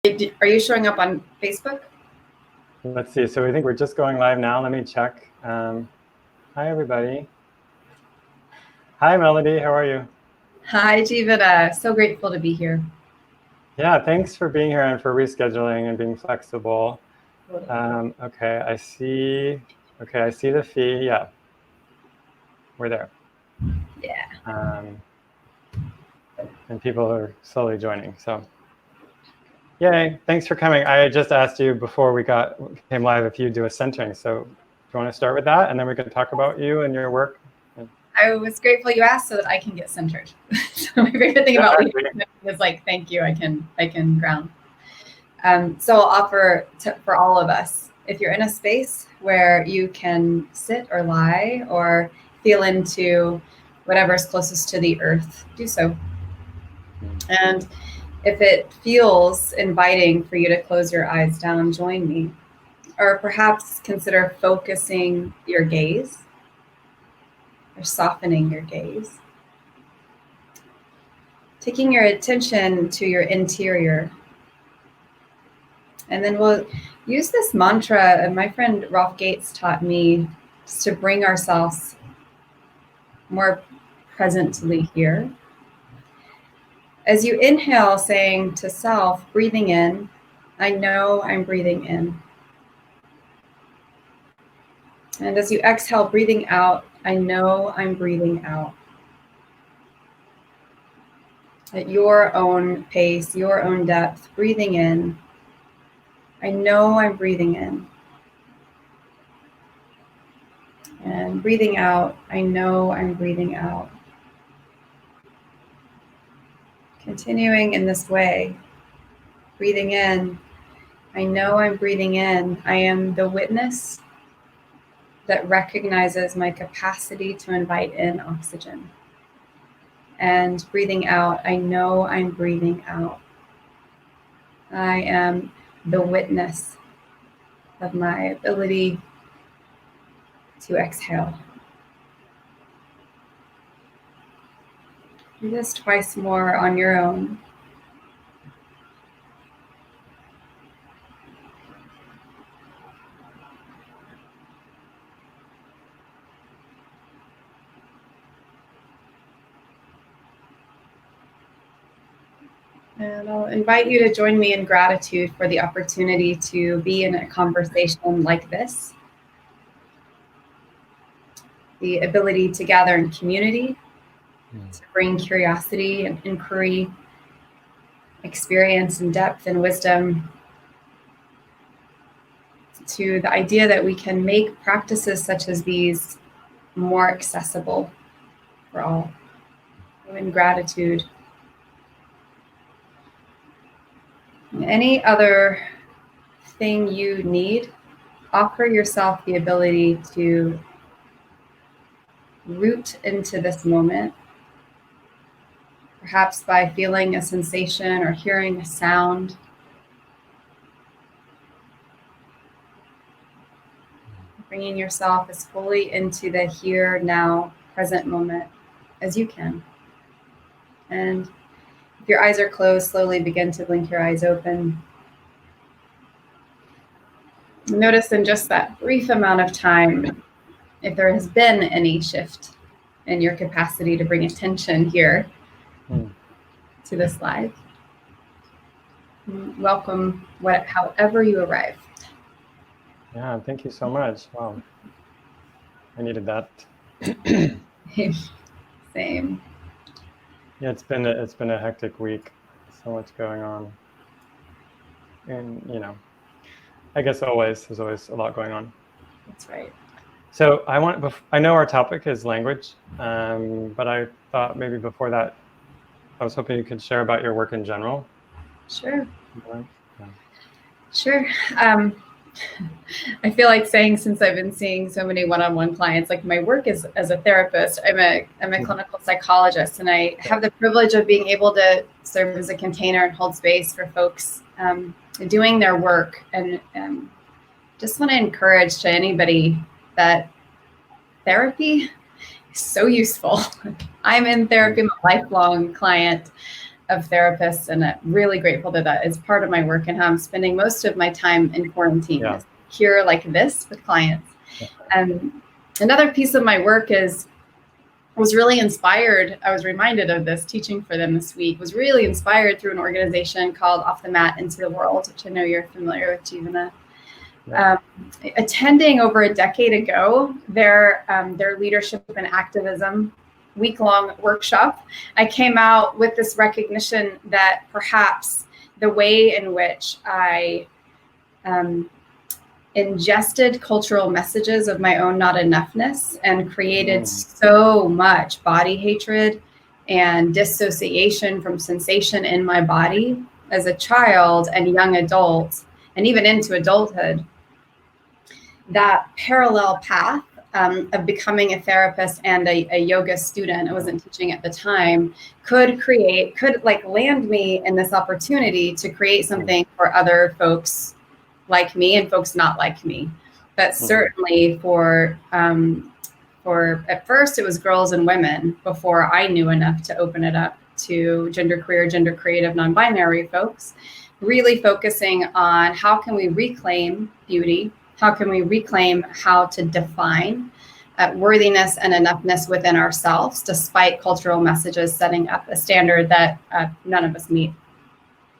Are you showing up on Facebook? Let's see. So I think we're just going live now. Let me check. Hi, everybody. Hi, Melody. How are you? Hi, Jivana. So grateful to be here. Yeah, thanks for being here and for rescheduling and being flexible. Okay, I see. Okay, I see the fee. Yeah, we're there. Yeah. And people are slowly joining. So, yay! Thanks for coming. I just asked you before we came live if you do a centering. So, do you want to start with that, and then we can talk about you and your work? I was grateful you asked so that I can get centered. So my favorite thing about leadership is like, thank you. I can ground. So I'll offer for all of us, if you're in a space where you can sit or lie or feel into whatever's closest to the earth, do so. And if it feels inviting for you to close your eyes down, join me. Or perhaps consider focusing your gaze or softening your gaze. Taking your attention to your interior. And then we'll use this mantra, and my friend Rolf Gates taught me, just to bring ourselves more presently here. As you inhale, saying to self, breathing in, I know I'm breathing in. And as you exhale, breathing out, I know I'm breathing out. At your own pace, your own depth, breathing in, I know I'm breathing in. And breathing out, I know I'm breathing out. Continuing in this way, breathing in, I know I'm breathing in. I am the witness that recognizes my capacity to invite in oxygen. And breathing out, I know I'm breathing out. I am the witness of my ability to exhale. Do this twice more on your own. And I'll invite you to join me in gratitude for the opportunity to be in a conversation like this. The ability to gather in community, to bring curiosity and inquiry, experience and depth and wisdom, to the idea that we can make practices such as these more accessible for all. So in gratitude. Any other thing you need, offer yourself the ability to root into this moment, perhaps by feeling a sensation or hearing a sound. Bringing yourself as fully into the here, now, present moment as you can. And if your eyes are closed, slowly begin to blink your eyes open. Notice in just that brief amount of time, if there has been any shift in your capacity to bring attention here to this live. Welcome, however you arrive. Yeah, thank you so much. Wow, I needed that. Same. Yeah, it's been a hectic week. So much going on, and I guess there's always a lot going on. That's right. So I know our topic is language, but I thought maybe before that, I was hoping you could share about your work in general. Sure. Yeah. Sure. I feel like saying, since I've been seeing so many one-on-one clients, like my work is as a therapist. I'm a clinical psychologist, and I have the privilege of being able to serve as a container and hold space for folks doing their work. And just want to encourage to anybody that therapy is so useful. I'm in therapy, I'm a lifelong client. of therapists, and really grateful that that is part of my work and how I'm spending most of my time in quarantine is here like this with clients. Another piece of my work was really inspired. I was reminded of this teaching for them this week, was really inspired through an organization called Off the Mat Into the World, which I know you're familiar with, Jivana. Attending over a decade ago, their leadership and activism week-long workshop, I came out with this recognition that perhaps the way in which I ingested cultural messages of my own not enoughness and created so much body hatred and dissociation from sensation in my body as a child and young adult, and even into adulthood, that parallel path of becoming a therapist and a yoga student, I wasn't teaching at the time, could land me in this opportunity to create something for other folks like me and folks not like me. But certainly for at first it was girls and women before I knew enough to open it up to genderqueer, gender creative, non-binary folks, really focusing on how can we reclaim beauty. How can we reclaim how to define worthiness and enoughness within ourselves, despite cultural messages setting up a standard that none of us meet?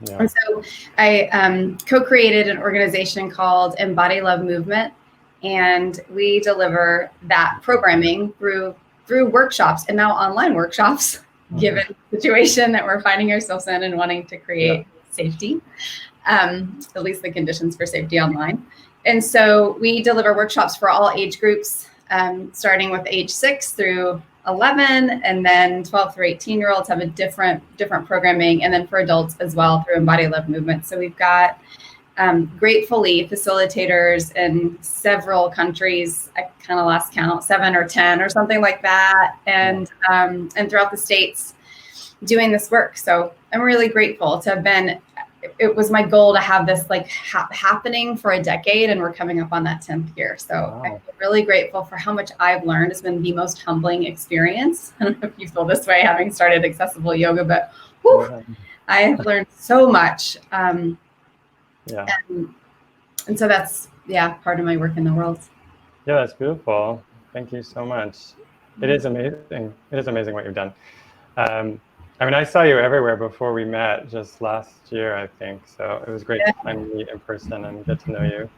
Yeah. And so I co-created an organization called Embody Love Movement, and we deliver that programming through workshops and now online workshops, given the situation that we're finding ourselves in and wanting to create safety, at least the conditions for safety online. And so we deliver workshops for all age groups, starting with age 6 through 11, and then 12 through 18-year-olds have a different programming, and then for adults as well through Embody Love Movement. So we've got gratefully facilitators in several countries. I kind of lost count, 7 or 10 or something like that, and throughout the states doing this work. So I'm really grateful to have been. It was my goal to have this happening for a decade, and we're coming up on that 10th year. So I'm really grateful for how much I've learned. It's been the most humbling experience. I don't know if you feel this way having started accessible yoga, but I have learned so much. And so that's, part of my work in the world. Yeah, that's beautiful. Thank you so much. It is amazing. It is amazing what you've done. I saw you everywhere before we met just last year, I think. So it was great to finally meet in person and get to know you.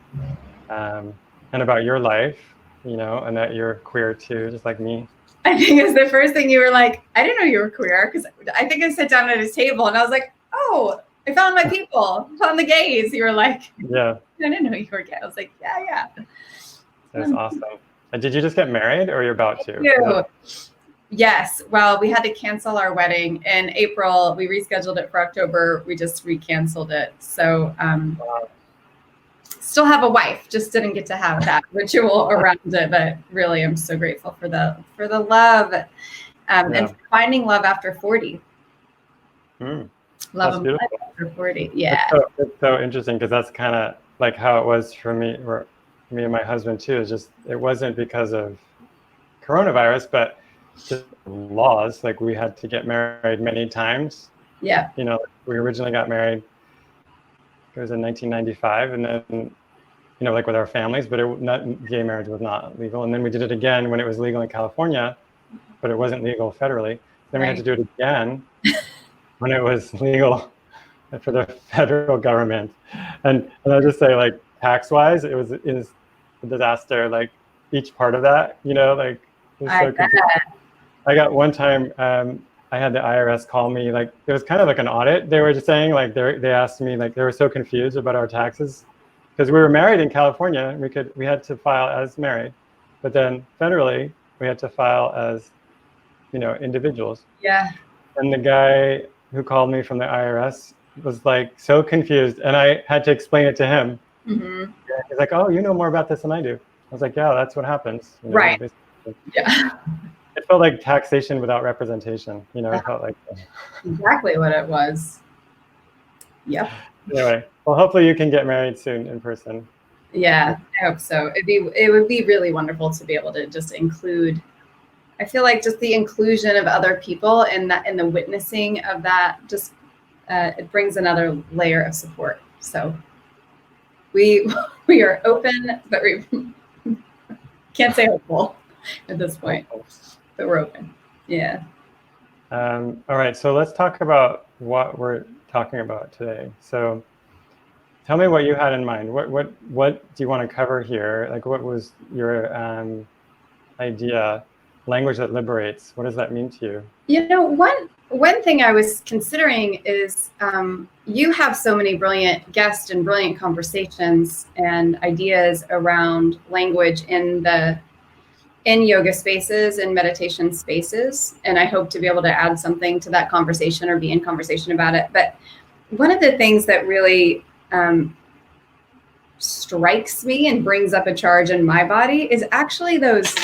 And about your life, and that you're queer too, just like me. I think it's the first thing you were like, I didn't know you were queer, because I think I sat down at his table and I was like, oh, I found my people, found the gays. You were like, I didn't know you were gay. I was like, yeah. That's awesome. And did you just get married, or you're about to? Yes. Well, we had to cancel our wedding in April. We rescheduled it for October. We just recanceled it. So still have a wife, just didn't get to have that ritual around it. But really, I'm so grateful for the love and finding love after 40. Love of life after 40. Yeah. It's so interesting, because that's kind of like how it was for me, or me and my husband too. It wasn't because of coronavirus, but just laws. Like, we had to get married many times. Yeah. We originally got married, it was in 1995, and then, with our families, but gay marriage was not legal. And then we did it again when it was legal in California, but it wasn't legal federally. Then we had to do it again when it was legal for the federal government. And I'll just say, like, tax-wise, it was a disaster. Like, each part of that, it was so confusing. I got one time, I had the IRS call me, like, it was kind of like an audit. They were just saying, like, they asked me, like, they were so confused about our taxes, because we were married in California. We had to file as married, but then federally we had to file as, individuals. Yeah. And the guy who called me from the IRS was like so confused, and I had to explain it to him. Mm-hmm. He's like, "Oh, you know more about this than I do." I was like, "Yeah, that's what happens." Right. Yeah. It felt like taxation without representation. It felt like exactly what it was. Yep. Anyway, well, hopefully you can get married soon in person. Yeah, I hope so. It would be really wonderful to be able to just include. I feel like just the inclusion of other people and the witnessing of that just it brings another layer of support. So we are open, but we can't say hopeful at this point, but we're open. Yeah. All right, so let's talk about what we're talking about today. So tell me what you had in mind. What do you want to cover here? Like, what was your idea? Language that liberates. What does that mean to you? You know, one thing I was considering is you have so many brilliant guests and brilliant conversations and ideas around language in yoga spaces and meditation spaces. And I hope to be able to add something to that conversation or be in conversation about it. But one of the things that really strikes me and brings up a charge in my body is actually those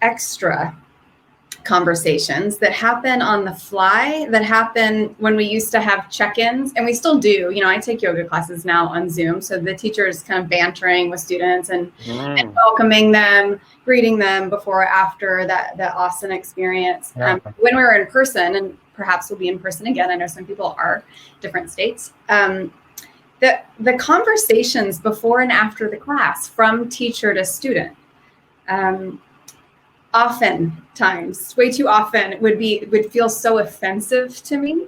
extra conversations that happen on the fly, that happen when we used to have check-ins, and we still do. You know, I take yoga classes now on Zoom, so the teacher is kind of bantering with students and welcoming them, greeting them before or after that asana experience. Yeah. When we're in person, and perhaps we'll be in person again, I know some people are different states, the conversations before and after the class from teacher to student, oftentimes, way too often, would feel so offensive to me.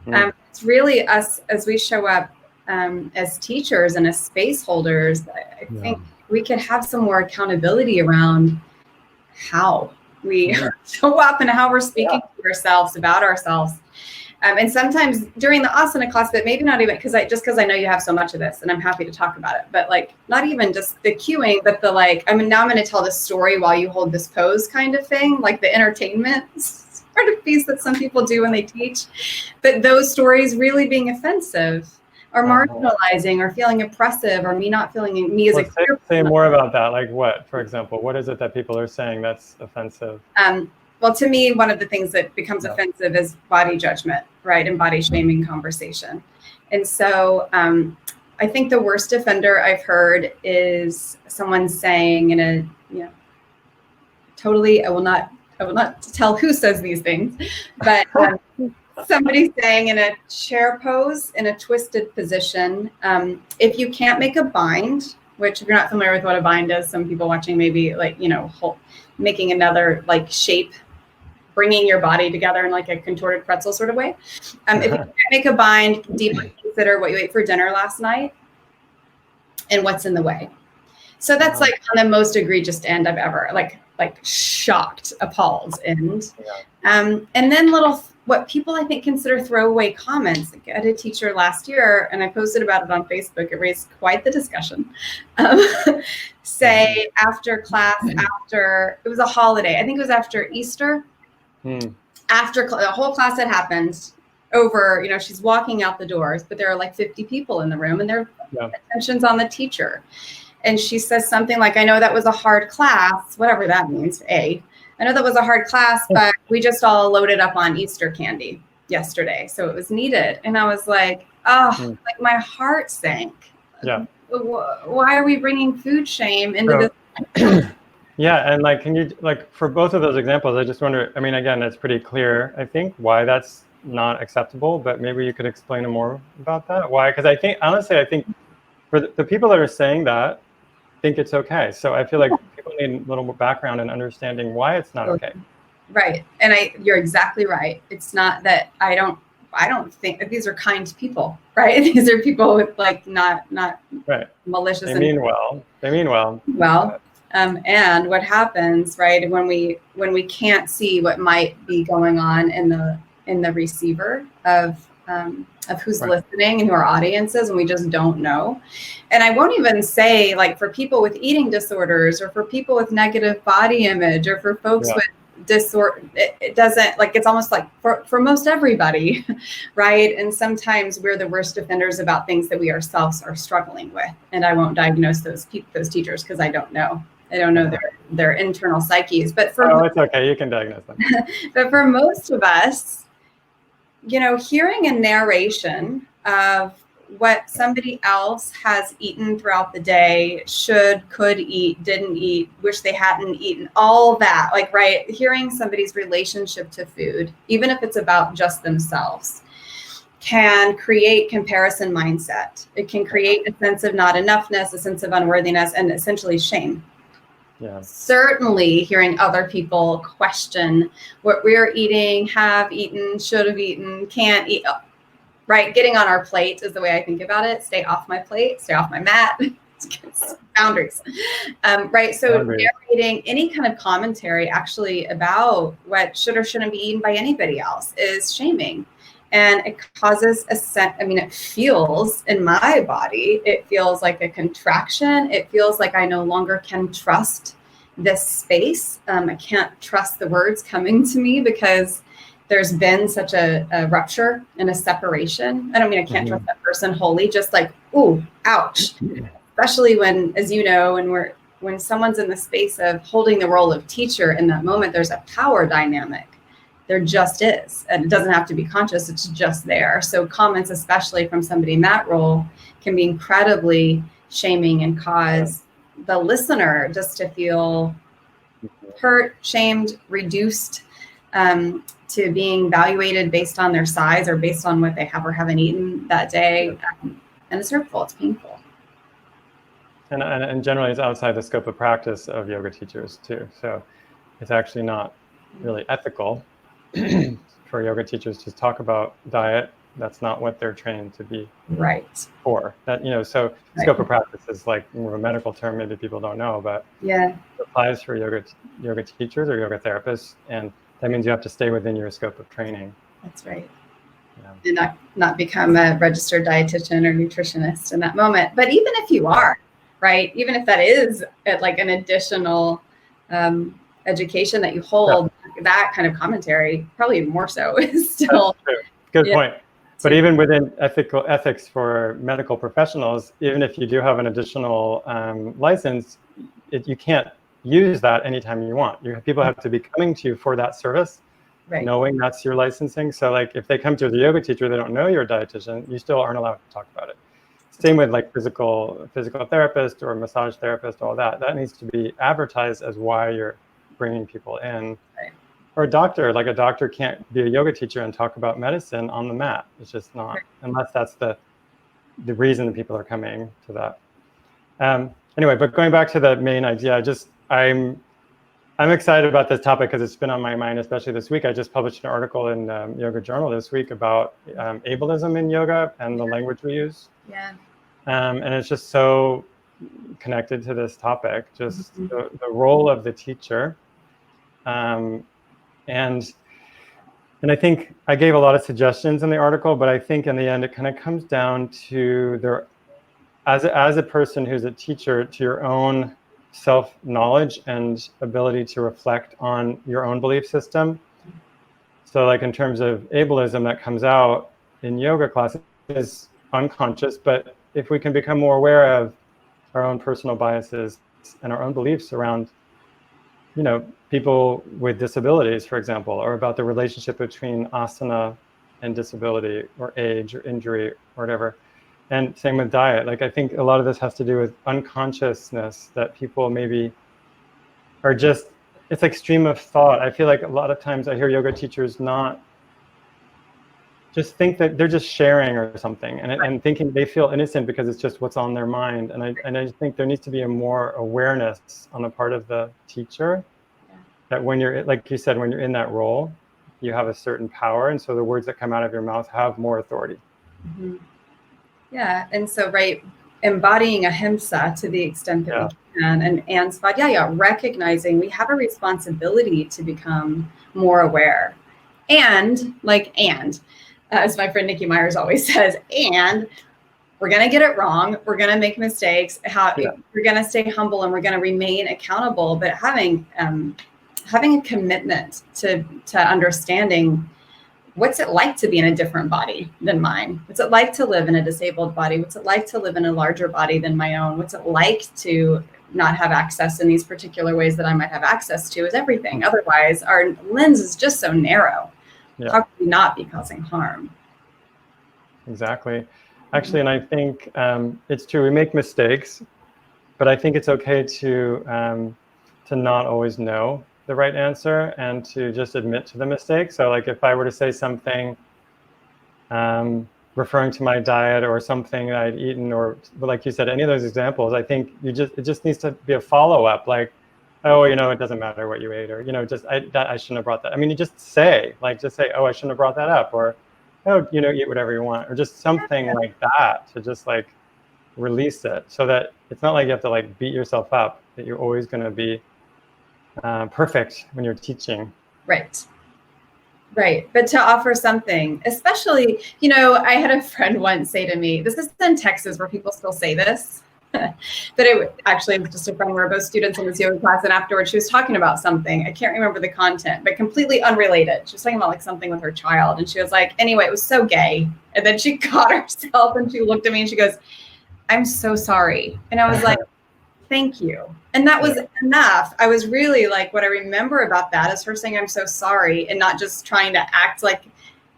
It's really us as we show up as teachers and as space holders. I think we could have some more accountability around how we show up and how we're speaking to ourselves, about ourselves. And sometimes during the asana class, but maybe not even because I know you have so much of this and I'm happy to talk about it, but like not even just the cueing, but the like, I mean, now I'm going to tell this story while you hold this pose kind of thing, like the entertainment sort of piece that some people do when they teach. But those stories really being offensive or marginalizing or feeling oppressive or me not feeling me as a queer person. Say more about that. Like what, for example, what is it that people are saying that's offensive? Well, to me, one of the things that becomes offensive is body judgment, right? And body shaming conversation. And so I think the worst offender I've heard is someone saying in a, totally, I will not tell who says these things, but somebody saying in a chair pose, in a twisted position, if you can't make a bind, which if you're not familiar with what a bind is, some people watching maybe like, making another like shape, bringing your body together in like a contorted pretzel sort of way. If you can't make a bind, deeply consider what you ate for dinner last night and what's in the way. So that's like on the most egregious end I've ever, like shocked, appalled end. And then what people I think consider throwaway comments. I had a teacher last year, and I posted about it on Facebook. It raised quite the discussion. Say after class, after it was a holiday, I think it was after Easter, after the whole class had happened, over, she's walking out the doors, but there are like 50 people in the room, and their attention's on the teacher. And she says something like, I know that was a hard class, whatever that means, I know that was a hard class, but we just all loaded up on Easter candy yesterday, so it was needed. And I was like, like my heart sank. Yeah. Why are we bringing food shame into this? Yeah, and like, can you, like, for both of those examples, I just wonder, I mean, again, it's pretty clear, I think, why that's not acceptable, but maybe you could explain more about that. Why? Because I think, honestly, for the people that are saying that, think it's okay. So I feel like people need a little more background and understanding why it's not okay. Right. And you're exactly right. It's not that I don't think that these are kind people, right? These are people with like not right. malicious. They mean well. Well, and what happens, right, when we can't see what might be going on in the receiver of who's listening and who our audience is, and we just don't know. And I won't even say like for people with eating disorders or for people with negative body image or for folks with disorder, it doesn't, like, it's almost like for most everybody, right? And sometimes we're the worst offenders about things that we ourselves are struggling with. And I won't diagnose those teachers because I don't know their internal psyches. But it's okay, you can diagnose them. But for most of us, hearing a narration of what somebody else has eaten throughout the day, could eat, didn't eat, wish they hadn't eaten, all that, like, right, hearing somebody's relationship to food, even if it's about just themselves, can create comparison mindset. It can create a sense of not enoughness, a sense of unworthiness, and essentially shame. Yeah. Certainly hearing other people question what we're eating, have eaten, should have eaten, can't eat, right? Getting on our plate is the way I think about it. Stay off my plate, stay off my mat. Boundaries, right? So narrating any kind of commentary actually about what should or shouldn't be eaten by anybody else is shaming. And it causes it feels in my body, it feels like a contraction. It feels like I no longer can trust this space. I can't trust the words coming to me because there's been such a rupture and a separation. I don't mean I can't trust that person wholly, just like, ooh, ouch. Especially when, as you know, when someone's in the space of holding the role of teacher in that moment, there's a power dynamic. There just is. And it doesn't have to be conscious, it's just there. So comments, especially from somebody in that role, can be incredibly shaming and cause the listener just to feel hurt, shamed, reduced to being evaluated based on their size or based on what they have or haven't eaten that day. And it's hurtful, it's painful. And generally, it's outside the scope of practice of yoga teachers too. So it's actually not really ethical for yoga teachers to talk about diet. That's not what they're trained to be for. That, so scope of practice is like more of a medical term. Maybe people don't know, but it applies for yoga teachers or yoga therapists, and that means you have to stay within your scope of training. That's right. And not become a registered dietitian or nutritionist in that moment. But even if you are, right? Even if that is like an additional education that you hold, that kind of commentary, probably even more so, is still good point. But even within ethics for medical professionals, even if you do have an additional license, you can't use that anytime you want. People have to be coming to you for that service, knowing that's your licensing. So like if they come to the yoga teacher, they don't know you're a dietitian, you still aren't allowed to talk about it. Same with like physical therapist or massage therapist, all that. That needs to be advertised as why you're bringing people in. Or a doctor can't be a yoga teacher and talk about medicine on the mat. It's just not, unless that's the reason that people are coming to that. Anyway, but going back to the main idea, I'm excited about this topic because it's been on my mind, especially this week. I just published an article in Yoga Journal this week about ableism in yoga and the language we use. And it's just so connected to this topic, just the role of the teacher. And I think I gave a lot of suggestions in the article, but I think in the end, it kind of comes down to as a person who's a teacher, to your own self-knowledge and ability to reflect on your own belief system. So like in terms of ableism that comes out in yoga classes is unconscious, but if we can become more aware of our own personal biases and our own beliefs around, people with disabilities, for example, or about the relationship between asana and disability or age or injury or whatever. And same with diet. Like I think a lot of this has to do with unconsciousness that people maybe are just, it's like stream of thought. I feel like a lot of times I hear yoga teachers not just think that they're just sharing or something and thinking they feel innocent because it's just what's on their mind. And I think there needs to be a more awareness on the part of the teacher that when you're, like you said, when you're in that role, you have a certain power. And so the words that come out of your mouth have more authority. Yeah. And so, embodying ahimsa to the extent that we can, and svadhyaya, recognizing we have a responsibility to become more aware. And as my friend Nikki Myers always says, and we're going to get it wrong. We're going to make mistakes. We're going to stay humble and we're going to remain accountable. But having a commitment to understanding what's it like to be in a different body than mine? What's it like to live in a disabled body? What's it like to live in a larger body than my own? What's it like to not have access in these particular ways that I might have access to is everything. Otherwise, our lens is just so narrow. How can we not be causing harm? Exactly. Actually, and I think it's true. We make mistakes, but I think it's okay to not always know the right answer and to just admit to the mistake. So like if I were to say something referring to my diet or something that I'd eaten, or like you said, any of those examples, I think it just needs to be a follow-up, like, oh, it doesn't matter what you ate, or, I shouldn't have brought that. I mean, you just say, oh, I shouldn't have brought that up, or, oh, eat whatever you want, or just something like that, to just like release it, so that it's not like you have to like beat yourself up, that you're always going to be perfect when you're teaching. Right. But to offer something, especially, I had a friend once say to me, this is in Texas where people still say this, but it actually was just a friend. We were both students in this yoga class, and afterwards she was talking about something. I can't remember the content, but completely unrelated. She was talking about like something with her child, and she was like, anyway, it was so gay. And then she caught herself and she looked at me and she goes, I'm so sorry. And I was like, thank you. And that was enough. I was really like, what I remember about that is her saying, I'm so sorry, and not just trying to act like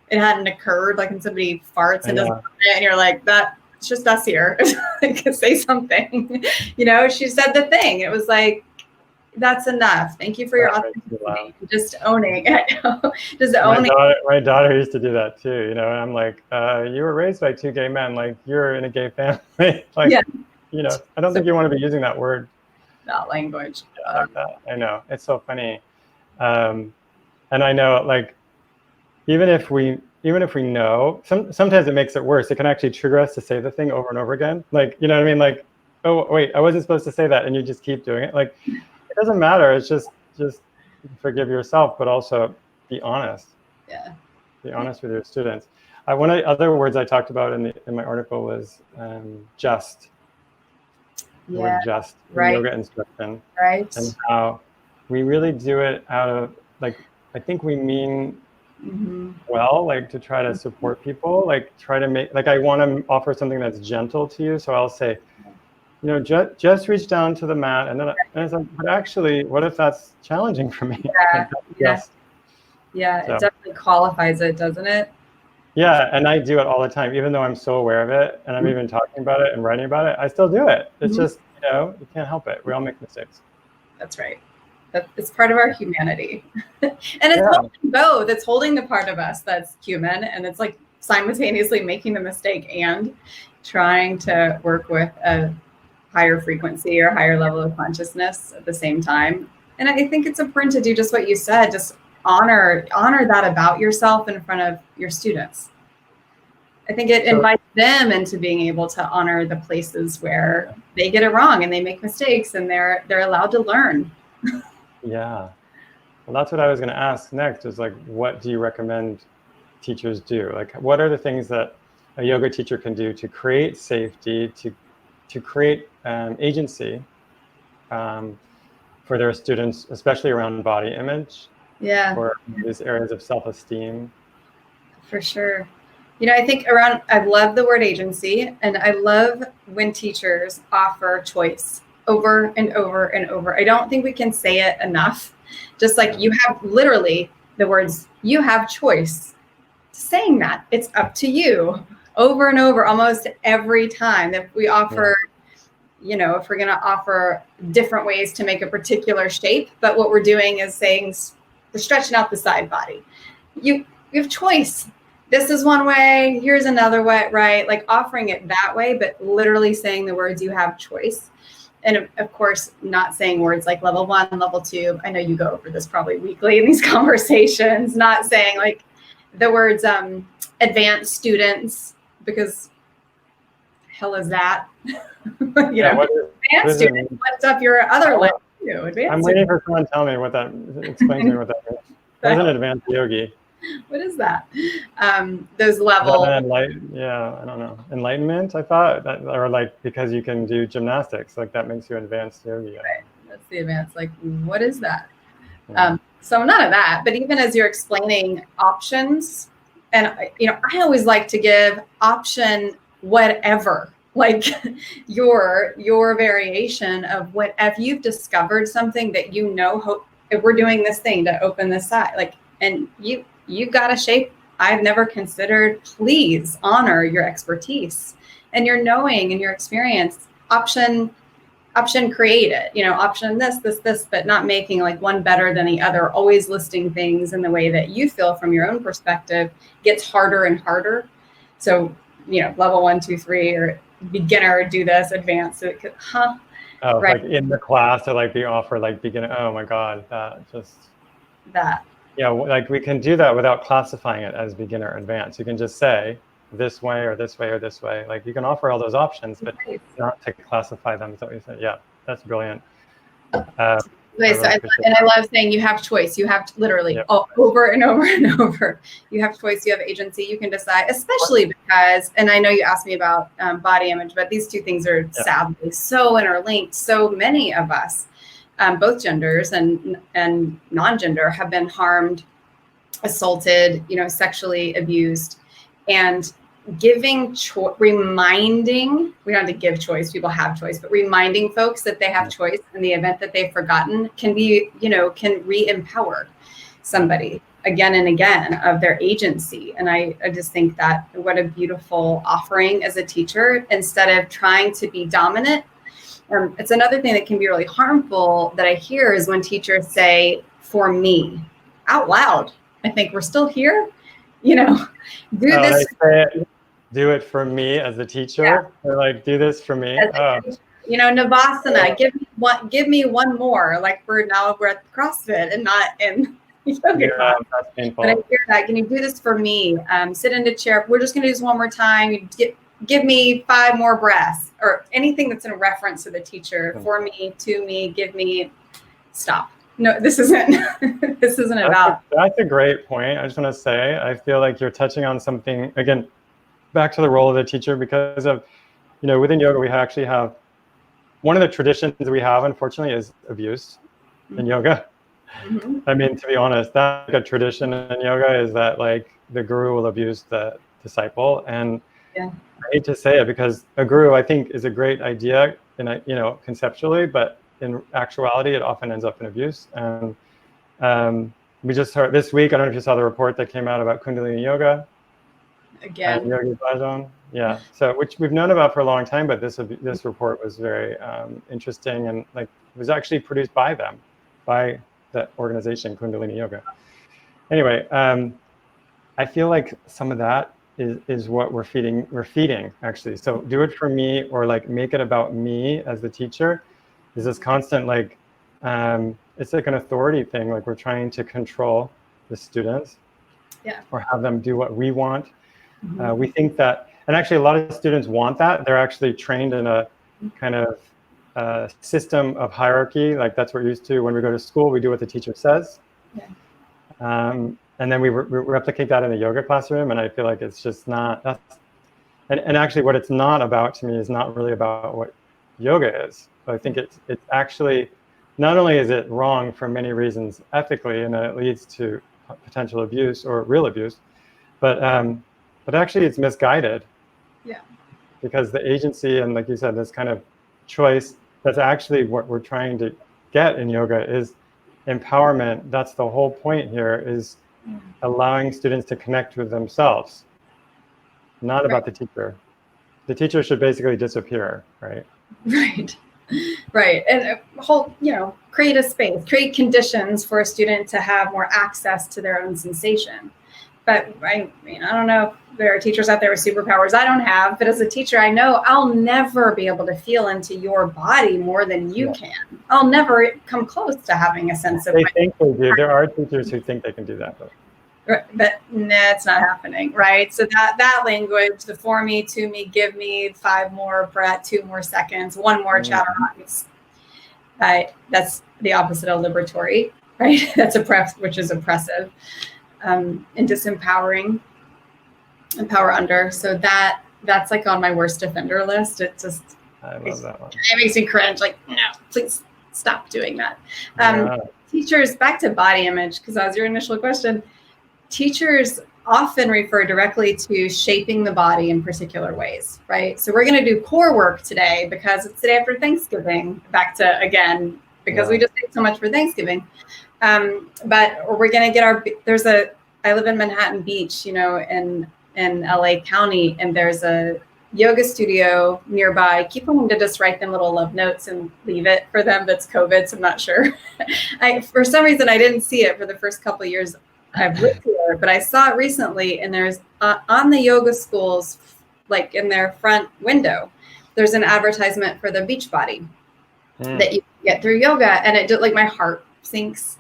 it hadn't occurred, like when somebody farts and doesn't, and you're like, it's just us here. Like, say something. She said the thing. It was like, that's enough. Thank you for your authenticity. Just owning it. Just owning. My daughter used to do that too, and I'm like, you were raised by two gay men, like you're in a gay family. Like, I don't think you want to be using that word. That language. Like that. I know. It's so funny. And I know, like, even if we know, sometimes it makes it worse. It can actually trigger us to say the thing over and over again. Like, you know what I mean? Like, oh, wait, I wasn't supposed to say that. And you just keep doing it. Like, it doesn't matter. It's just forgive yourself, but also be honest. Yeah. Be honest with your students. One of the other words I talked about in my article was just. The word just in yoga instruction. Right. And how we really do it out of, like, I think we mean well, like, to try to support people, like try to make, like, I want to offer something that's gentle to you. So I'll say, just reach down to the mat, and then it's like, but actually, what if that's challenging for me? Yeah. It definitely qualifies it, doesn't it? Yeah, and I do it all the time, even though I'm so aware of it, and I'm even talking about it and writing about it. I still do it. It's just, you can't help it. We all make mistakes. That's right. It's part of our humanity. And it's holding both. It's holding the part of us that's human, and it's like simultaneously making the mistake and trying to work with a higher frequency or higher level of consciousness at the same time. And I think it's important to do just what you said, just honor that about yourself in front of your students. I think it invites them into being able to honor the places where they get it wrong and they make mistakes, and they're allowed to learn. Yeah. Well, that's what I was going to ask next, is like, what do you recommend teachers do? Like, what are the things that a yoga teacher can do to create safety, to create agency for their students, especially around body image? Yeah. Or these areas of self-esteem. For sure. I think I love the word agency, and I love when teachers offer choice over and over and over. I don't think we can say it enough. Just like you have literally the words, you have choice. Saying that, it's up to you, over and over, almost every time that we offer, if we're going to offer different ways to make a particular shape, but what we're doing is saying, we're stretching out the side body. You have choice. This is one way, here's another way, right? Like offering it that way, but literally saying the words, you have choice. And of course, not saying words like level 1, level 2. I know you go over this probably weekly in these conversations, not saying like the words advanced students, because hell is that? Advanced students, what's up your other level too? I'm waiting for someone to tell me explain to me what that means. There's an advanced yogi. What is that? Those levels. I don't know. Enlightenment, I thought, or like, because you can do gymnastics, like that makes you advanced yogi. Right. That's the advanced. Like, what is that? Yeah. So none of that. But even as you're explaining options, and I always like to give option whatever, like your variation of what, if you've discovered something that if we're doing this thing to open this side, like, and you've got a shape I've never considered, please honor your expertise and your knowing and your experience. Option create it, option this, but not making like one better than the other, always listing things in the way that you feel from your own perspective gets harder and harder. So, level 1, 2, 3, or beginner, do this, advanced. So it could, Oh, right. like in the class to like be offered like beginner. Oh my God, that. Yeah, like we can do that without classifying it as beginner or advanced. You can just say this way or this way or this way. Like you can offer all those options, but not to classify them. Is what you said. Yeah, that's brilliant. I love saying you have choice. You have literally over and over and over. You have choice. You have agency. You can decide, especially because, and I know you asked me about body image, but these two things are sadly so interlinked. So many of us, both genders and non-gender, have been harmed, assaulted, sexually abused, and giving reminding, we don't have to give choice, people have choice, but reminding folks that they have choice in the event that they've forgotten can be, can re-empower somebody again and again of their agency. And I just think that what a beautiful offering as a teacher, instead of trying to be dominant. It's another thing that can be really harmful that I hear is when teachers say, for me, out loud. I think we're still here, do this. Do it for me as a teacher. Or like, do this for me. Navasana. Give me one more. Like we're at CrossFit and not in yoga class. That's painful. But I hear that. Can you do this for me? Sit in a chair. We're just going to do this one more time. Give me 5 more breaths, or anything that's in reference to the teacher. For me, to me, give me. Stop. No, this isn't. This isn't about. That's a great point. I just want to say, I feel like you're touching on something again. Back to the role of the teacher, because of, within yoga, we actually have one of the traditions we have, unfortunately, is abuse in yoga. Mm-hmm. I mean, to be honest, that's like a tradition in yoga, is that like the guru will abuse the disciple. And I hate to say it, because a guru, I think, is a great idea, conceptually, but in actuality, it often ends up in abuse. And we just heard this week, I don't know if you saw the report that came out about Kundalini Yoga. Again. Yogi Bhajan. Yeah. So, which we've known about for a long time, but this report was very interesting, and like was actually produced by them, by that organization, Kundalini Yoga. Anyway, I feel like some of that is what we're feeding actually. So do it for me, or like make it about me as the teacher, is this constant like, it's like an authority thing. Like we're trying to control the students, or have them do what we want. Mm-hmm. We think that, and actually a lot of students want that. They're actually trained in a kind of system of hierarchy. Like that's what we're used to when we go to school. We do what the teacher says. And then we replicate that in the yoga classroom. And I feel like it's just not, and actually what it's not about to me is not really about what yoga is. But I think it's actually, not only is it wrong for many reasons ethically, and it leads to potential abuse or real abuse, but actually it's misguided. Yeah. Because the agency, and like you said, this kind of choice, that's actually what we're trying to get in yoga, is empowerment. That's the whole point here, is allowing students to connect with themselves, not about the teacher. The teacher should basically disappear, right? Right. And create a space, create conditions for a student to have more access to their own sensation. But I don't know if there are teachers out there with superpowers I don't have, but as a teacher, I know I'll never be able to feel into your body more than you can. I'll never come close to having a sense of. They think they do. There are teachers who think they can do that, but it's not happening, right? So that language, the for me, to me, give me 5 more breath, 2 more seconds, 1 more chaturanga. That's the opposite of liberatory, right? That's which is oppressive. And disempowering, empower under. So that's like on my worst offender list. It just, I love that one. It makes me cringe. Like, no, please stop doing that. Teachers, back to body image, because that was your initial question. Teachers often refer directly to shaping the body in particular ways, right? So we're going to do core work today because it's the day after Thanksgiving. Back to, again, because we just ate so much for Thanksgiving. But we're going to get I live in Manhattan Beach, in LA County, and there's a yoga studio nearby. Keep wanting to just write them little love notes and leave it for them. That's COVID, so I'm not sure. For some reason, I didn't see it for the first couple of years I've lived here, but I saw it recently, and there's on the yoga schools, like in their front window, there's an advertisement for the Beachbody that you can get through yoga, and it just like my heart sinks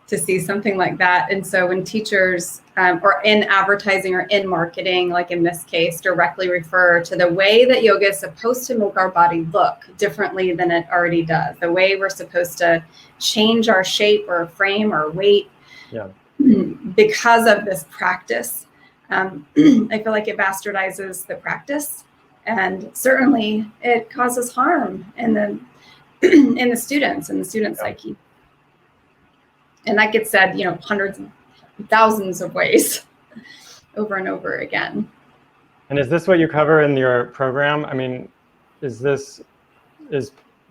to see something like that. And so when teachers or in advertising or in marketing, like in this case, directly refer to the way that yoga is supposed to make our body look differently than it already does, the way we're supposed to change our shape or frame or weight because of this practice, I feel like it bastardizes the practice, and certainly it causes harm in the in the students and the student psyche. And that gets said, hundreds and thousands of ways over and over again. And is this what you cover in your program? I mean, is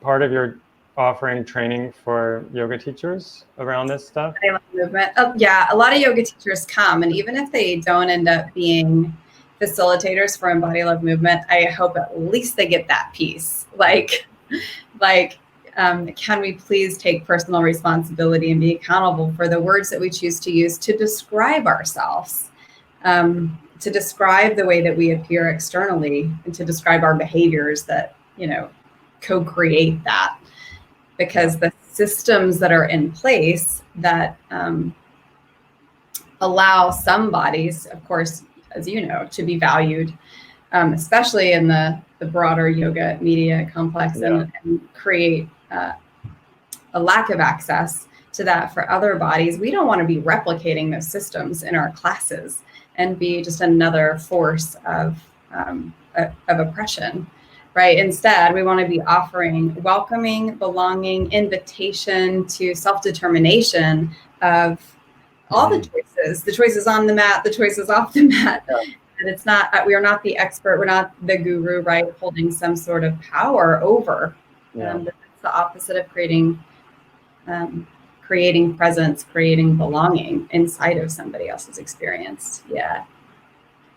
part of your offering training for yoga teachers around this stuff? Movement. Yeah, a lot of yoga teachers come, and even if they don't end up being facilitators for Embody Love Movement, I hope at least they get that piece. Can we please take personal responsibility and be accountable for the words that we choose to use to describe ourselves, to describe the way that we appear externally, and to describe our behaviors that, co-create that. Because the systems that are in place that allow some bodies, of course, as you know, to be valued, especially in the broader yoga media complex, and create a lack of access to that for other bodies. We don't want to be replicating those systems in our classes and be just another force of oppression, right? Instead, we want to be offering welcoming, belonging, invitation to self-determination of all the choices on the mat, the choices off the mat. And it's not, we are not the expert, we're not the guru, right? Holding some sort of power over. That's the opposite of creating presence, creating belonging inside of somebody else's experience.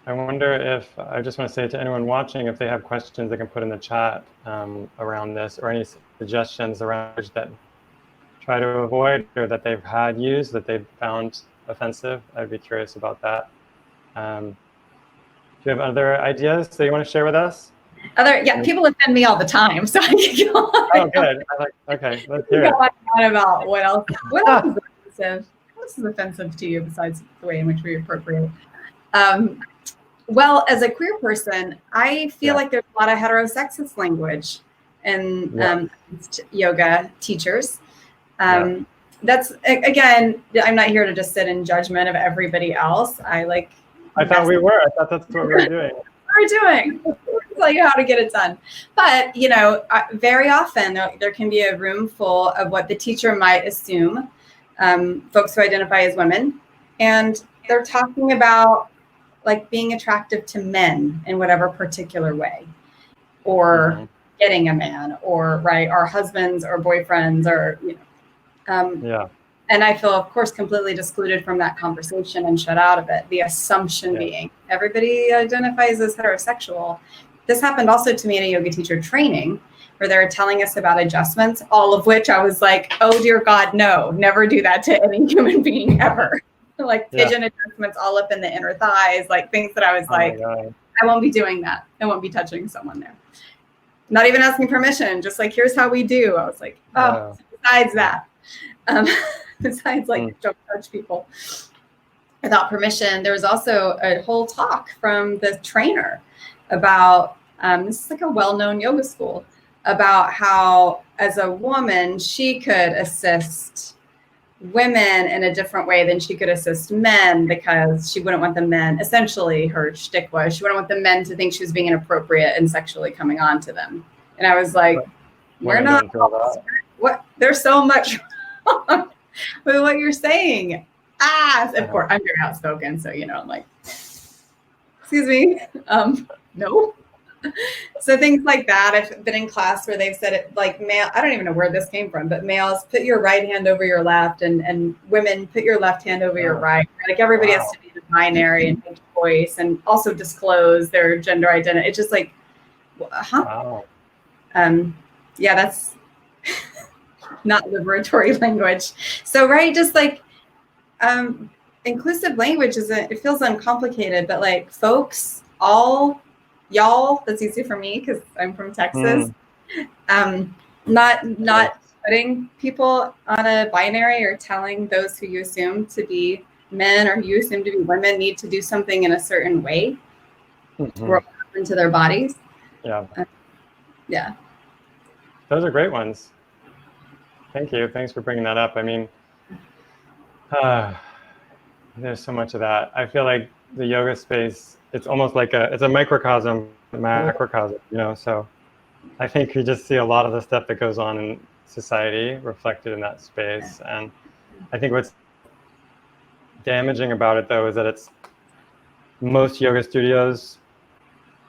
I wonder if, I just want to say to anyone watching, if they have questions they can put in the chat around this, or any suggestions around that try to avoid or that they've had used that they've found offensive. I'd be curious about that. Do you have other ideas that you want to share with us? People offend me all the time, so I can go on. Oh, good. Okay, let's hear it. About what else is offensive? What else is offensive to you besides the way in which we appropriate? Well, as a queer person, I feel like there's a lot of heterosexist language in yoga teachers. That's, again, I'm not here to just sit in judgment of everybody else. I thought we were. I thought that's what we were doing. We're doing. Tell you how to get it done. But, very often there can be a room full of what the teacher might assume, folks who identify as women, and they're talking about being attractive to men in whatever particular way, or getting a man, or our husbands or boyfriends, or and I feel, of course, completely excluded from that conversation and shut out of it. The assumption being everybody identifies as heterosexual. This happened also to me in a yoga teacher training, where they were telling us about adjustments, all of which I was like, oh dear God, no, never do that to any human being ever. Pigeon adjustments all up in the inner thighs, things that I was I won't be doing that. I won't be touching someone there. Not even asking permission, just here's how we do. I was like, besides that, besides don't touch people without permission. There was also a whole talk from the trainer about, this is a well-known yoga school, about how as a woman, she could assist women in a different way than she could assist men, because she wouldn't want the men, essentially her shtick was, she wouldn't want the men to think she was being inappropriate and sexually coming on to them. And I was like, we're not, what? There's so much wrong with what you're saying. Of course, I'm very outspoken, so, I'm like, excuse me, no. So things like that. I've been in class where they've said it male, I don't even know where this came from, but males, put your right hand over your left, and women, put your left hand over your right. Everybody has to be in a binary and make a choice, and also disclose their gender identity. It's just that's not liberatory language. So, just inclusive language it feels uncomplicated, but like folks, all, y'all, that's easy for me because I'm from Texas. Not putting people on a binary or telling those who you assume to be men or you assume to be women need to do something in a certain way or into their bodies. Yeah. Yeah. Those are great ones. Thank you. Thanks for bringing that up. I mean, there's so much of that. I feel like the yoga space, it's almost like it's a microcosm, macrocosm, you know? So I think we just see a lot of the stuff that goes on in society reflected in that space. And I think what's damaging about it, though, is that most yoga studios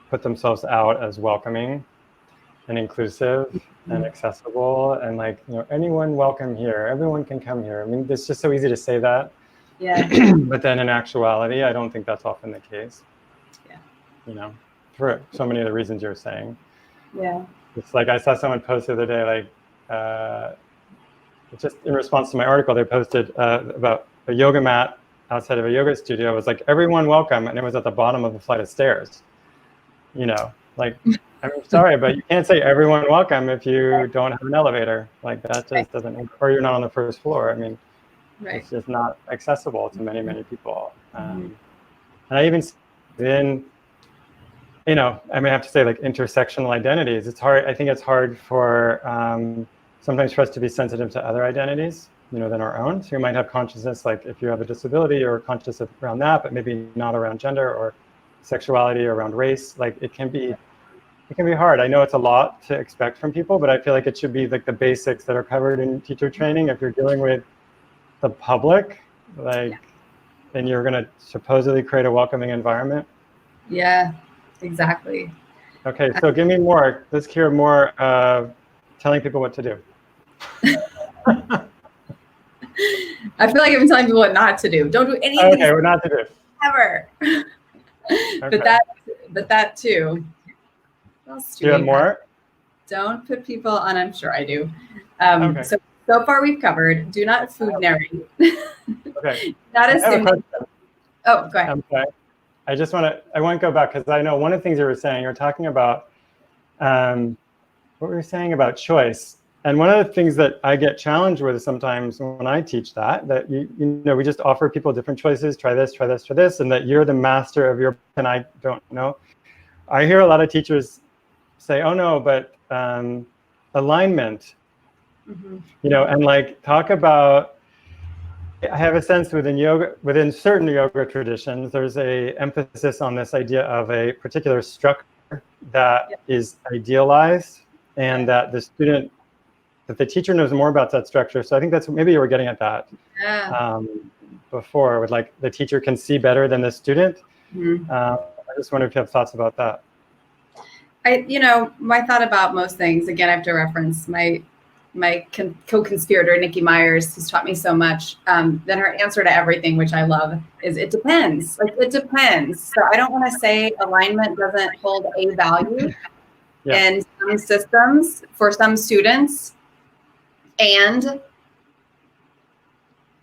put themselves out as welcoming and inclusive and accessible and like, you know, anyone welcome here, everyone can come here. I mean, it's just so easy to say that. Yeah. But then in actuality, I don't think that's often the case. Yeah. You know, for so many of the reasons you're saying. Yeah. It's like I saw someone post the other day, like, just in response to my article, they posted about a yoga mat outside of a yoga studio. It was like, everyone welcome. And it was at the bottom of a flight of stairs. You know, like, I'm sorry, but you can't say everyone welcome if you don't have an elevator. Like that just doesn't, or you're not on the first floor. I mean, it's just not accessible to many, many people. And I even in, you know, I may have to say like intersectional identities. It's hard. I think it's hard for sometimes for us to be sensitive to other identities, you know, than our own. So you might have consciousness, like if you have a disability, you're conscious around that, but maybe not around gender or sexuality or around race. Like it can be hard. I know it's a lot to expect from people, but I feel like it should be like the basics that are covered in teacher training. If you're dealing with the public, like, and you're going to supposedly create a welcoming environment. Yeah, exactly. Okay, so give me more. Let's hear more of telling people what to do. I feel like I've been telling people what not to do. Don't do anything. Okay, what not to do. Ever. Okay. But that too. Do you have more? Don't put people on. I'm sure I do. Okay. So far we've covered. Do not food narrate. Okay. Not assume. Oh, go ahead. I'm sorry. I want to go back because I know one of the things you were saying. You're talking about what we were saying about choice. And one of the things that I get challenged with sometimes when I teach that you know, we just offer people different choices, try this, try this, try this, and that you're the master of your, and I don't know. I hear a lot of teachers say, oh no, but alignment, you know, and like talk about, I have a sense within certain yoga traditions, there's a emphasis on this idea of a particular structure that is idealized and that the teacher knows more about that structure. So I think that's, maybe you were getting at that before, with like the teacher can see better than the student. I just wonder if you have thoughts about that. My thought about most things, again, I have to reference my co-conspirator, Nikki Myers, who's taught me so much. Then her answer to everything, which I love, is it depends. Like, it depends. So I don't want to say alignment doesn't hold a value in some systems for some students. And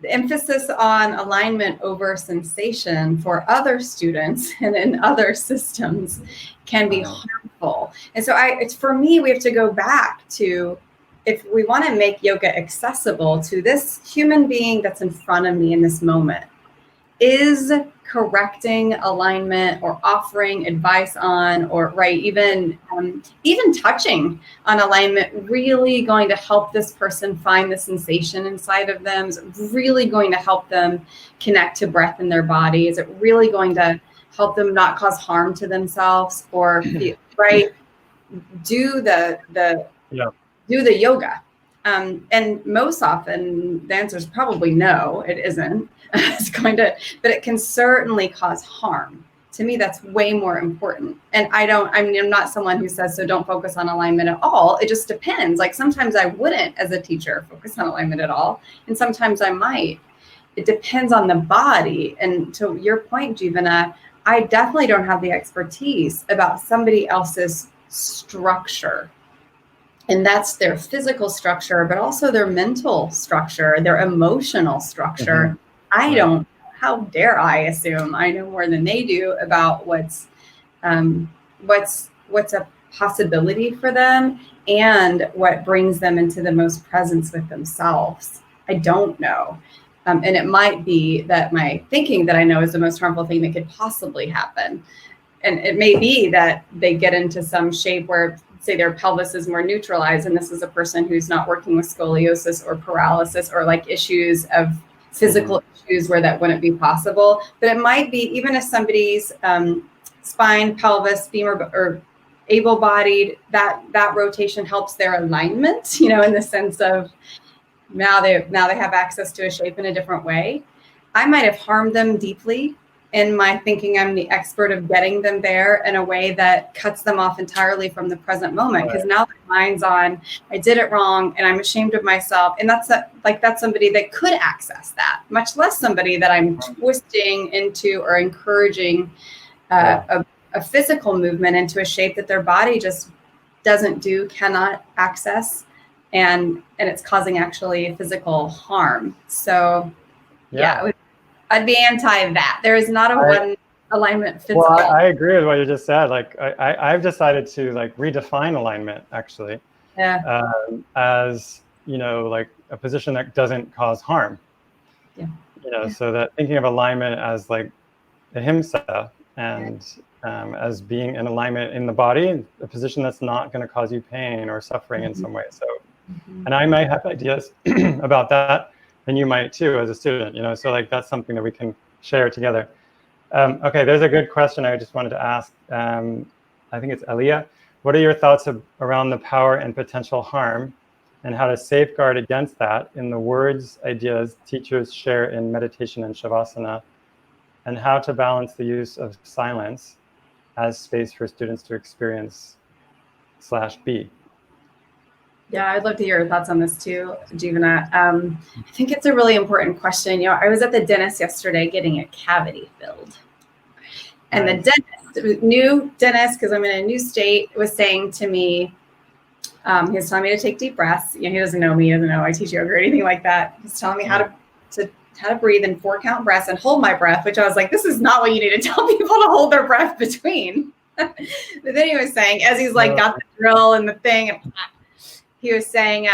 the emphasis on alignment over sensation for other students and in other systems can be harmful. And so it's for me, we have to go back to, if we want to make yoga accessible to this human being that's in front of me in this moment, is correcting alignment or offering advice on, or even touching on alignment really going to help this person find the sensation inside of them? Is it really going to help them connect to breath in their body? Is it really going to help them not cause harm to themselves or do the yoga? And most often the answer is probably no, it isn't. It's going to, but it can certainly cause harm. To me, that's way more important. And I'm not someone who says, so don't focus on alignment at all. It just depends. Like sometimes I wouldn't, as a teacher, focus on alignment at all. And sometimes I might. It depends on the body. And to your point, Jivana, I definitely don't have the expertise about somebody else's structure. And that's their physical structure, but also their mental structure, their emotional structure. I don't know how dare I assume I know more than they do about what's a possibility for them and what brings them into the most presence with themselves. I don't know. And it might be that my thinking that I know is the most harmful thing that could possibly happen. And it may be that they get into some shape where, say, their pelvis is more neutralized, and this is a person who's not working with scoliosis or paralysis or like issues of physical issues where that wouldn't be possible. But it might be, even if somebody's spine, pelvis, femur, or able-bodied, that rotation helps their alignment, you know, in the sense of now they have access to a shape in a different way. I might have harmed them deeply in my thinking I'm the expert of getting them there in a way that cuts them off entirely from the present moment. Because now their mind's on, I did it wrong and I'm ashamed of myself. And that's somebody that could access that, much less somebody that I'm twisting into or encouraging a physical movement into a shape that their body just cannot access. And it's causing actually physical harm. So I'd be anti that. There is not a one alignment fits all. Well, I agree with what you just said. Like I've decided to like redefine alignment actually, as, you know, like a position that doesn't cause harm. Yeah. You know, so that thinking of alignment as like ahimsa and as being in alignment in the body, a position that's not going to cause you pain or suffering in some way. So, and I might have ideas about that, and you might too as a student, you know, so like that's something that we can share together. Okay, there's a good question I just wanted to ask. I think it's Aliyah. What are your thoughts around the power and potential harm and how to safeguard against that in the words, ideas teachers share in meditation and Shavasana, and how to balance the use of silence as space for students to experience / be? Yeah, I'd love to hear your thoughts on this too, Jivana. I think it's a really important question. You know, I was at the dentist yesterday getting a cavity filled. And the dentist, new dentist, because I'm in a new state, was saying to me, he was telling me to take deep breaths. You know, he doesn't know me, he doesn't know I teach yoga or anything like that. He's telling me how to breathe in 4-count breaths and hold my breath, which I was like, this is not what you need to tell people to hold their breath between. But then he was saying, as he's like got the drill and the thing, and he was saying,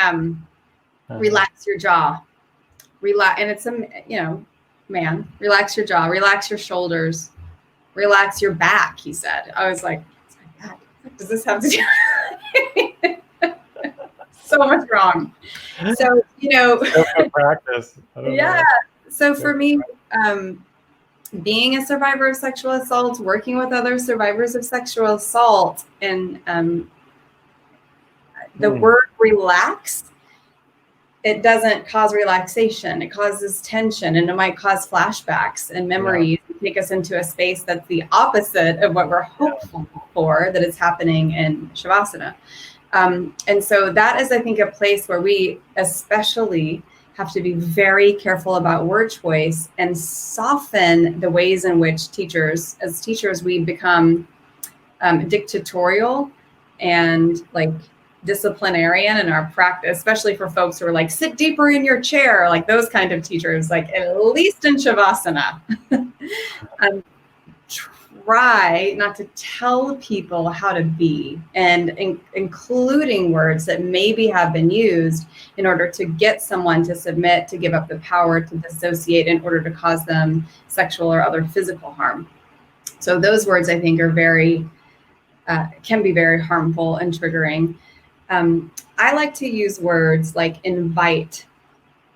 relax your jaw, relax. And it's relax your jaw, relax your shoulders, relax your back. He said, I was like, God, what does this have to do? So much wrong. So, you know, practice. So for me, being a survivor of sexual assault, working with other survivors of sexual assault, and the word relax, it doesn't cause relaxation. It causes tension, and it might cause flashbacks and memories, and take us into a space that's the opposite of what we're hopeful for that is happening in Shavasana. And so that is, I think, a place where we especially have to be very careful about word choice and soften the ways in which as teachers, we become dictatorial and like disciplinarian in our practice, especially for folks who are like, sit deeper in your chair, like those kind of teachers, like at least in Shavasana. Try not to tell people how to be, and including words that maybe have been used in order to get someone to submit, to give up the power, to dissociate in order to cause them sexual or other physical harm. So those words, I think, are can be very harmful and triggering. I like to use words like invite,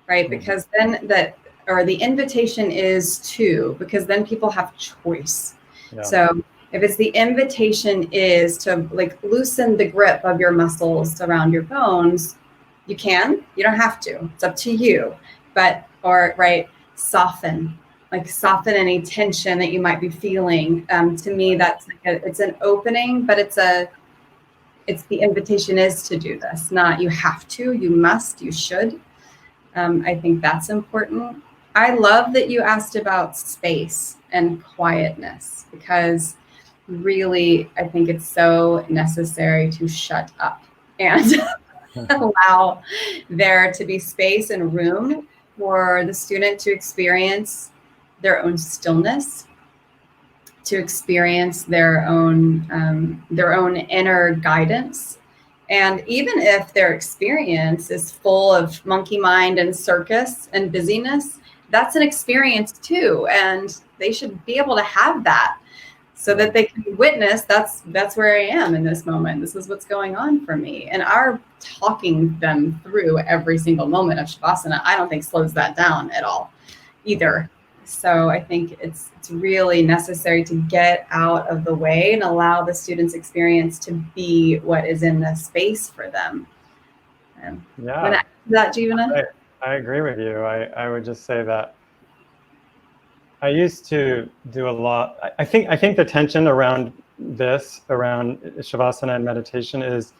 right? Because then the invitation is to, because then people have choice. Yeah. So if it's the invitation is to like loosen the grip of your muscles around your bones, you don't have to, it's up to you, soften any tension that you might be feeling. To me, that's it's an opening, but it's the invitation is to do this, not you have to, you must, you should. I think that's important. I love that you asked about space and quietness, because really, I think it's so necessary to shut up and allow there to be space and room for the student to experience their own stillness, to experience their own inner guidance. And even if their experience is full of monkey mind and circus and busyness, that's an experience too. And they should be able to have that so that they can witness, that's where I am in this moment. This is what's going on for me. And our talking them through every single moment of Shavasana, I don't think slows that down at all either. So I think it's really necessary to get out of the way and allow the students' experience to be what is in the space for them. Yeah. That, Jivana? I agree with you. I would just say that I used to do a lot. I think the tension around Shavasana and meditation is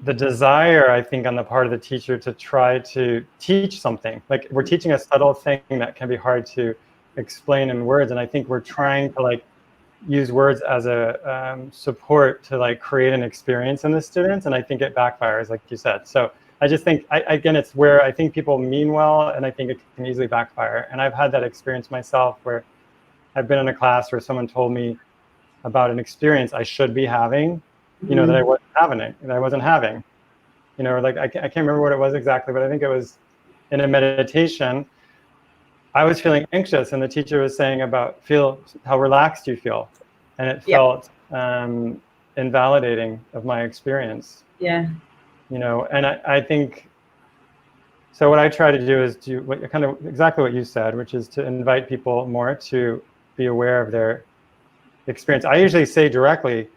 the desire, I think, on the part of the teacher to try to teach something. Like, we're teaching a subtle thing that can be hard to explain in words. And I think we're trying to like use words as a support to like create an experience in the students. And I think it backfires, like you said. So I just think, again, it's where I think people mean well, and I think it can easily backfire. And I've had that experience myself where I've been in a class where someone told me about an experience I should be having, you know, that I wasn't having, you know, like I can't remember what it was exactly, but I think it was in a meditation. I was feeling anxious, and the teacher was saying feel how relaxed you feel. And it felt invalidating of my experience. Yeah. You know, and I think, so what I try to do is kind of exactly what you said, which is to invite people more to be aware of their experience. I usually say directly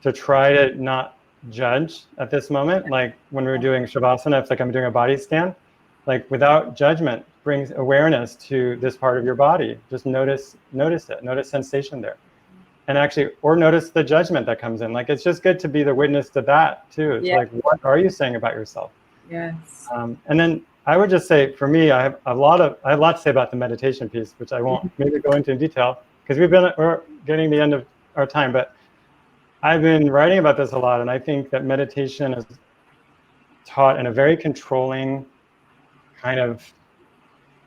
to try to not judge at this moment. Like when we're doing Shavasana, if like I'm doing a body scan, like without judgment, brings awareness to this part of your body. Just notice it, notice sensation there. And actually, or notice the judgment that comes in. Like, it's just good to be the witness to that too. It's like, what are you saying about yourself? Yes. And then I would just say, for me, I have a lot to say about the meditation piece, which I won't maybe go into in detail because we're getting the end of our time. But I've been writing about this a lot, and I think that meditation is taught in a very controlling, kind of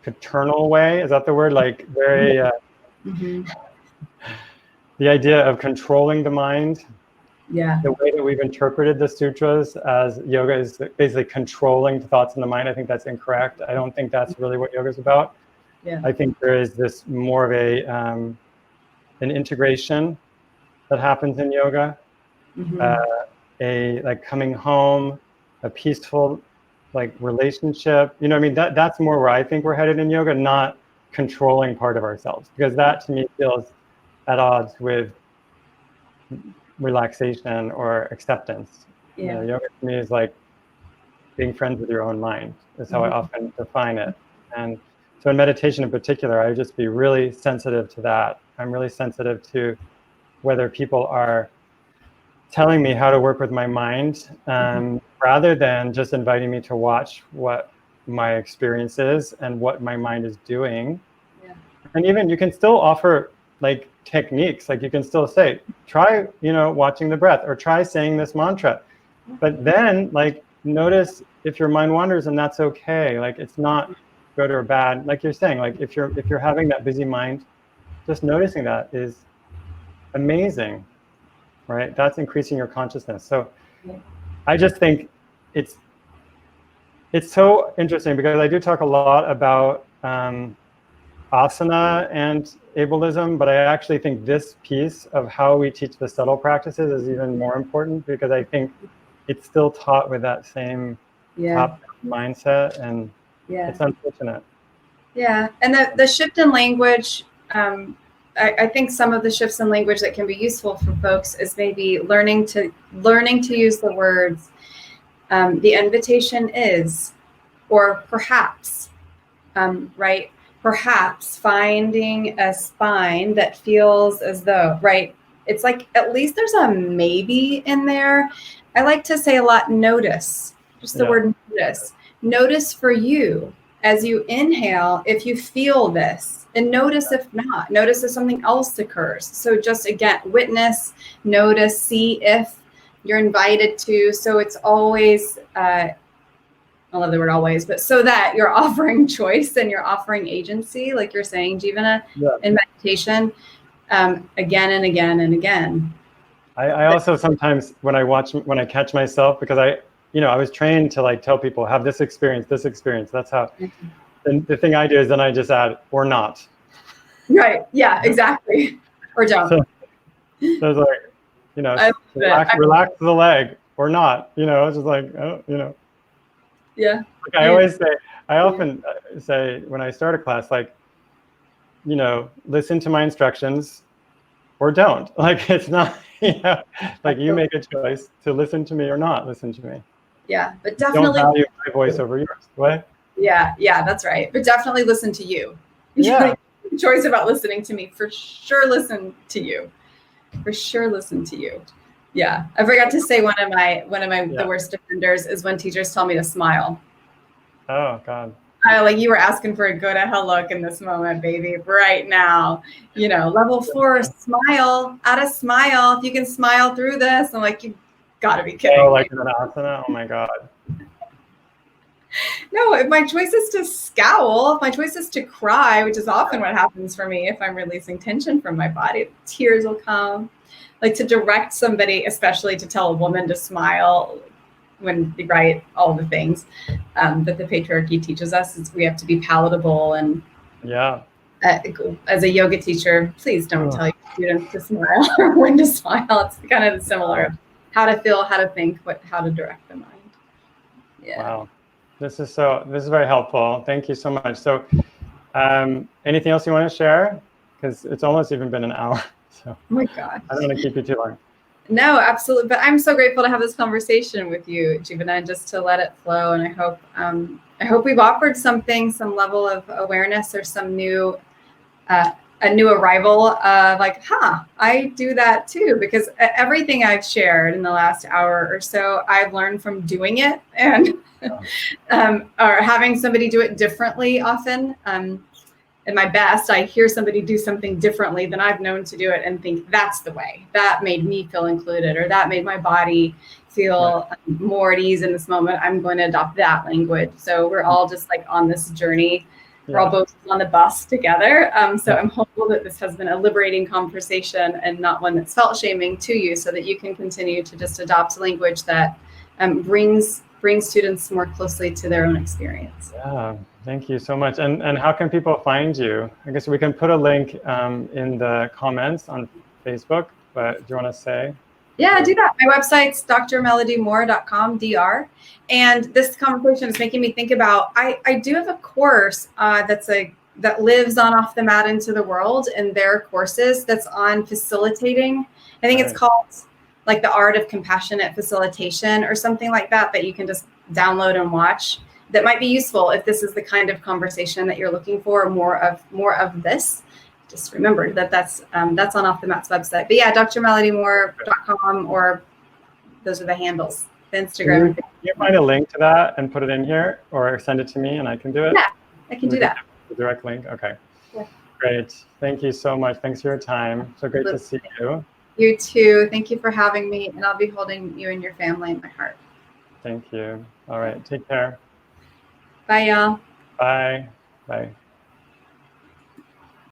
paternal way. Is that the word? Like very. The idea of controlling the mind, the way that we've interpreted the sutras as yoga is basically controlling the thoughts in the mind. I think that's incorrect. I don't think that's really what yoga is about. I think there is this more of an integration that happens in yoga, a like coming home, a peaceful like relationship. You know, I mean, that's more where I think we're headed in yoga, not controlling part of ourselves, because that to me feels at odds with relaxation or acceptance. You know, yoga to me is like being friends with your own mind, is how I often define it. And so in meditation in particular, I would just be really sensitive to that. I'm really sensitive to whether people are telling me how to work with my mind, rather than just inviting me to watch what my experience is and what my mind is doing. And even you can still offer like techniques, like you can still say, try, you know, watching the breath, or try saying this mantra. But then like notice if your mind wanders, and that's okay. Like it's not good or bad. Like you're saying, like if you're having that busy mind, just noticing that is amazing, right? That's increasing your consciousness. So I just think it's so interesting, because I do talk a lot about asana and ableism, but I actually think this piece of how we teach the subtle practices is even more important, because I think it's still taught with that same top mindset, and it's unfortunate. Yeah, and the shift in language, I think some of the shifts in language that can be useful for folks is maybe learning to use the words, the invitation is, or perhaps, right? Perhaps finding a spine that feels as though, right? It's like, at least there's a maybe in there. I like to say a lot, notice, just the word notice. Notice for you as you inhale, if you feel this, and notice if not, notice if something else occurs. So just again, witness, notice, see if you're invited to. So it's always I love the word always, but so that you're offering choice and you're offering agency, like you're saying, Jivana, in meditation, again and again and again. I also sometimes when I catch myself, because I was trained to like tell people have this experience. That's how. And the thing I do is then I just add or not. Right. Yeah. Exactly. Or don't. So it's like relax the leg or not. It's just like Yeah. Like I often say when I start a class, like listen to my instructions or don't. Like it's not. Like you make a choice to listen to me or not listen to me. Yeah, but definitely don't value my voice over yours. What? Yeah, that's right. But definitely listen to you. Yeah. Choice about listening to me. For sure listen to you. For sure listen to you. Yeah. I forgot to say one of my the worst offenders is when teachers tell me to smile. Oh God. Like you were asking for a go to hell look in this moment, baby, right now. Level 4, smile, add a smile. If you can smile through this, I'm like, you gotta be kidding. Oh, like an asana? Oh my God. No, if my choice is to scowl, if my choice is to cry, which is often what happens for me if I'm releasing tension from my body, tears will come. Like to direct somebody, especially to tell a woman to smile when they write all the things that the patriarchy teaches us, is we have to be palatable. And as a yoga teacher, please don't tell your students to smile or when to smile. It's kind of similar. How to feel, how to think, how to direct the mind. Yeah. Wow. This is very helpful. Thank you so much. So anything else you want to share? Because it's almost even been an hour. So oh my gosh. I don't want to keep you too long. No, absolutely. But I'm so grateful to have this conversation with you, Jivana, and just to let it flow. And I hope we've offered some level of awareness or some new, a new arrival of like, I do that too. Because everything I've shared in the last hour or so, I've learned from doing it and or having somebody do it differently often. At my best, I hear somebody do something differently than I've known to do it and think that's the way. That made me feel included, or that made my body feel more at ease in this moment. I'm going to adopt that language. So we're all just like on this journey. We're all both on the bus together. So I'm hopeful that this has been a liberating conversation and not one that's felt shaming to you, so that you can continue to just adopt language that brings students more closely to their own experience. Yeah, thank you so much. And how can people find you? I guess we can put a link in the comments on Facebook, but do you want to say? Yeah, do that. My website's drmelodymore.com, DR. And this conversation is making me think about, I do have a course that lives on Off the Mat into the World in their courses that's on facilitating. I think it's called like the Art of Compassionate Facilitation or something like that you can just download and watch. That might be useful if this is the kind of conversation that you're looking for, more of this. Just remember that's on Off the Mat's website. But yeah, drmelodymore.com, or those are the handles, the Instagram. Can you find a link to that and put it in here, or send it to me and I can do it? Yeah, I can do that. The direct link. Okay. Yeah. Great. Thank you so much. Thanks for your time. So great to see you. You too. Thank you for having me, and I'll be holding you and your family in my heart. Thank you. All right. Take care. Bye, y'all. Bye. Bye.